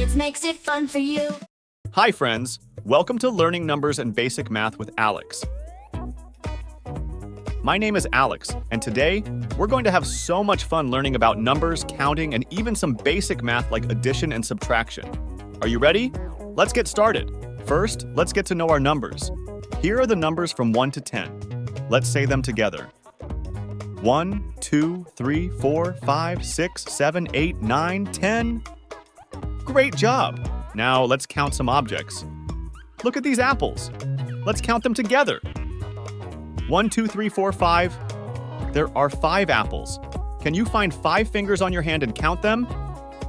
Captivates makes it fun for you. Hi friends, welcome to Learning Numbers and Basic Math with Alex. My name is Alex, and today we're going to have so much fun learning about numbers, counting, and even some basic math like addition and subtraction. Are you ready? Let's get started. First, let's get to know our numbers. Here are the numbers from 1 to 10. Let's say them together. 1, 2, 3, 4, 5, 6, 7, 8, 9, 10. Great job! Now let's count some objects. Look at these apples. Let's count them together. 1, 2, 3, 4, 5. There are 5 apples. Can you find 5 fingers on your hand and count them?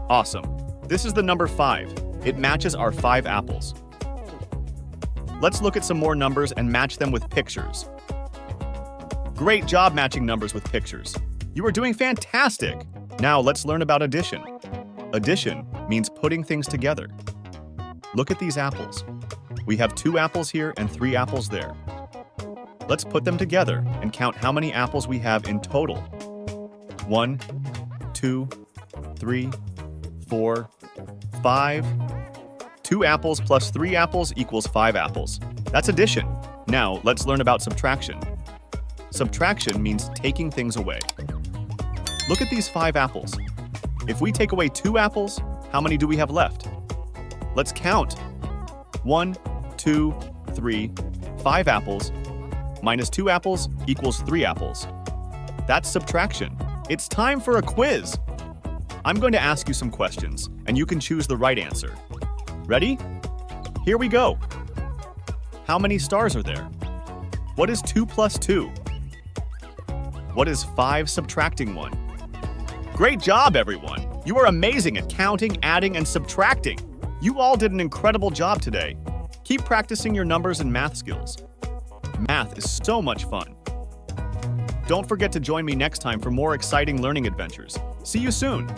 Awesome. This is the number 5. It matches our 5 apples. Let's look at some more numbers and match them with pictures. Great job matching numbers with pictures. You are doing fantastic. Now let's learn about addition. Addition means putting things together. Look at these apples. We have 2 apples here and 3 apples there. Let's put them together and count how many apples we have in total. 1, 2, 3, 4, 5. 2 apples plus 3 apples equals 5 apples. That's addition. Now let's learn about subtraction. Subtraction means taking things away. Look at these 5 apples. If we take away 2 apples, how many do we have left? Let's count. 1, 2, 3, 5 apples minus 2 apples equals 3 apples. That's subtraction. It's time for a quiz. I'm going to ask you some questions, and you can choose the right answer. Ready? Here we go. How many stars are there? What is 2 plus 2? What is 5 subtracting 1? Great job, everyone! You are amazing at counting, adding, and subtracting. You all did an incredible job today. Keep practicing your numbers and math skills. Math is so much fun. Don't forget to join me next time for more exciting learning adventures. See you soon!